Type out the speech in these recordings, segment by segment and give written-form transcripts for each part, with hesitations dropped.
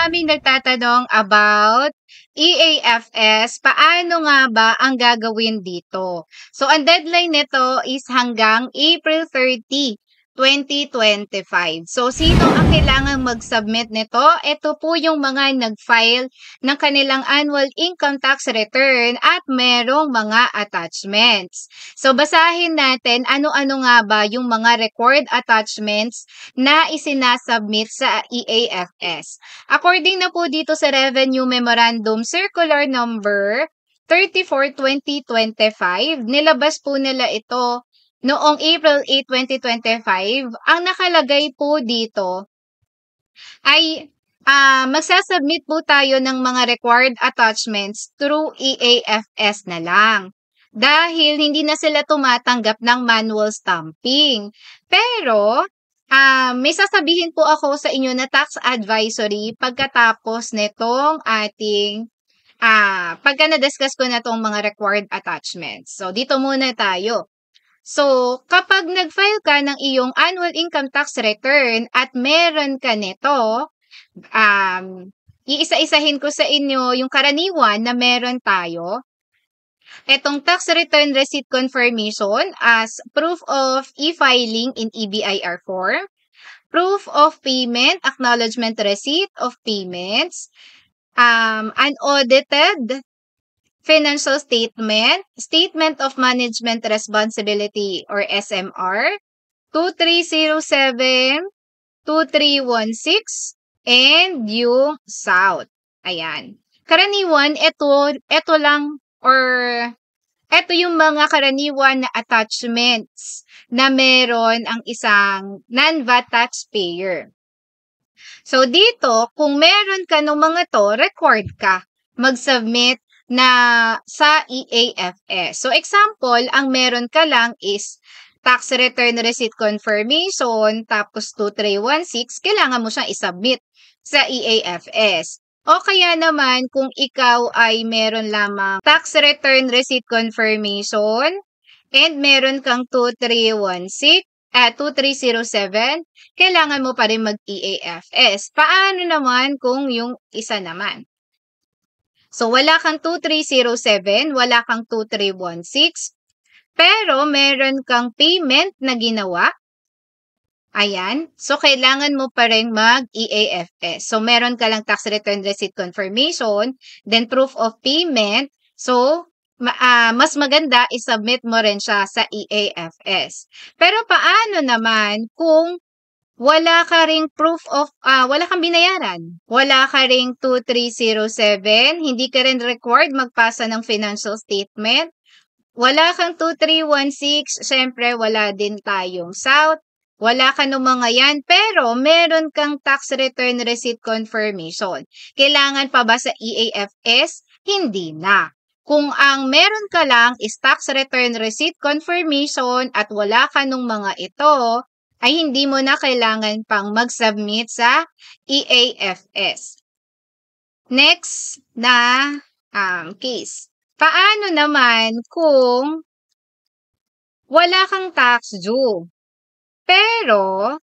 maraming nagtatanong about EAFS. Paano nga ba ang gagawin dito? So, ang deadline nito is hanggang April 30, 2025. So, sino ang kailangang mag-submit nito? Ito po yung mga nag-file ng kanilang annual income tax return at merong mga attachments. So, basahin natin ano-ano nga ba yung mga record attachments na isinasubmit sa EAFS. According na po dito sa Revenue Memorandum Circular Number 34/2025, nilabas po nila ito noong April 8, 2025. Ang nakalagay po dito ay magsasubmit po tayo ng mga required attachments through EAFS na lang. Dahil hindi na sila tumatanggap ng manual stamping. Pero, may sasabihin po ako sa inyo na tax advisory pagkatapos nitong ating pagka na-discuss ko na itong mga required attachments. So, dito muna tayo. So, kapag nag-file ka ng iyong annual income tax return at meron ka nito, iisa-isahin ko sa inyo yung karaniwan na meron tayo. Itong tax return receipt confirmation as proof of e-filing in EBIR form, proof of payment, acknowledgement receipt of payments, unaudited financial statement, Statement of Management Responsibility or SMR, 2307, 2316, and yung South. Ayan. Karaniwan, ito lang or ito yung mga karaniwan na attachments na meron ang isang non-VAT taxpayer. So, dito, kung meron ka ng mga to, required ka mag-submit na sa EAFS. So, example, ang meron ka lang is tax return receipt confirmation, tapos 2316, kailangan mo siyang isubmit sa EAFS. O kaya naman, kung ikaw ay meron lamang tax return receipt confirmation, and meron kang 2307, kailangan mo pa rin mag-EAFS. Paano naman kung yung isa naman? So, wala kang 2307, wala kang 2316, pero meron kang payment na ginawa. Ayan. So, kailangan mo pa rin mag-EAFS. So, meron ka lang tax return receipt confirmation, then proof of payment. So, mas maganda, isubmit mo rin siya sa EAFS. Pero paano naman kung wala ka ring proof of, wala kang binayaran, wala ka ring 2307, hindi ka rin required magpasa ng financial statement, wala kang 2316, syempre wala din tayong South, wala ka ng mga yan, pero meron kang tax return receipt confirmation. Kailangan pa ba sa EAFS? Hindi na. Kung ang meron ka lang is tax return receipt confirmation at wala ka ng mga ito, ay hindi mo na kailangan pang mag-submit sa EAFS. Next na case. Paano naman kung wala kang tax due? Pero,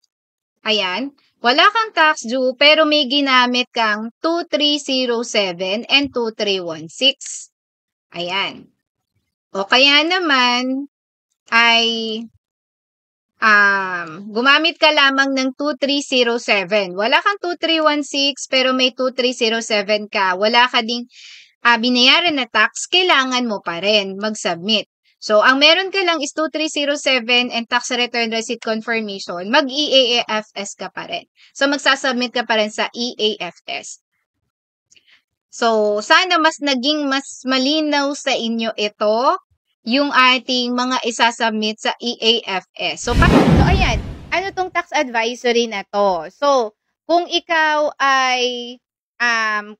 ayan, wala kang tax due pero may ginamit kang 2307 and 2316. Ayan. O kaya naman ay gumamit ka lamang ng 2307. Wala kang 2316 pero may 2307 ka. Wala ka ding binayaran na tax, kailangan mo pa rin mag-submit. So, ang meron ka lang is 2307 and tax return receipt confirmation, mag-EAFS ka pa rin. So, magsasubmit ka pa rin sa EAFS. So, sana mas malinaw sa inyo ito, yung ating mga isasubmit sa EAFS. So, ayan. Ano tong tax advisory na to? So, kung ikaw ay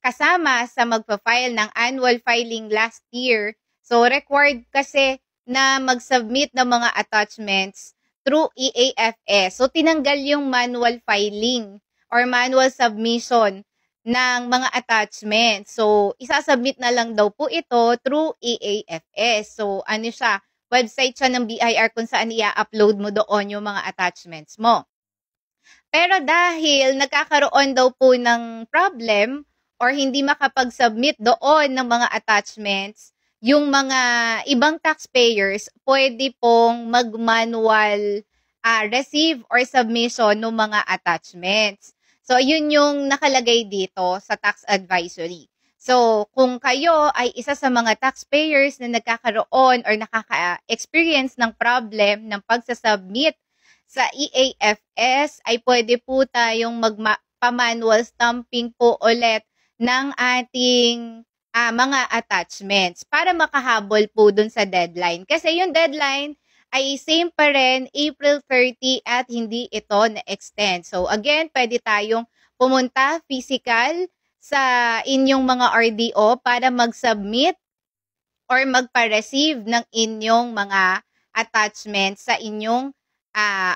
kasama sa magpa-file ng annual filing last year, so required kasi na mag-submit ng mga attachments through EAFS. So, tinanggal yung manual filing or manual submission ng mga attachments. So, isasubmit na lang daw po ito through EAFS. So, ano siya? Website siya ng BIR kung saan i-upload mo doon yung mga attachments mo. Pero dahil nagkakaroon daw po ng problem or hindi makapag-submit doon ng mga attachments, yung mga ibang taxpayers pwede pong mag-manual receive or submission ng mga attachments. So, yun yung nakalagay dito sa tax advisory. So, kung kayo ay isa sa mga taxpayers na nagkakaroon or nakaka-experience ng problem ng pagsasubmit sa EAFS, ay pwede po tayong magpa-manual stamping po ulit ng ating mga attachments para makahabol po dun sa deadline. Kasi yung deadline ay same pa rin, April 30 at hindi ito na-extend. So again, pwede tayong pumunta physical sa inyong mga RDO para mag-submit or magpa-receive ng inyong mga attachments sa inyong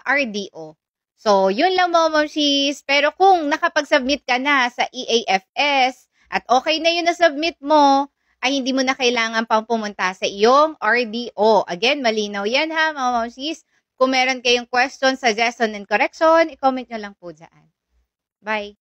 RDO. So, yun lang mga mamsis. Pero kung nakapag-submit ka na sa EAFS at okay na yun na-submit mo, ay hindi mo na kailangan pang pumunta sa iyong RDO. Again, malinaw yan ha mga mamsis. Kung meron kayong question, suggestion, and correction, i-comment nyo lang po dyan. Bye!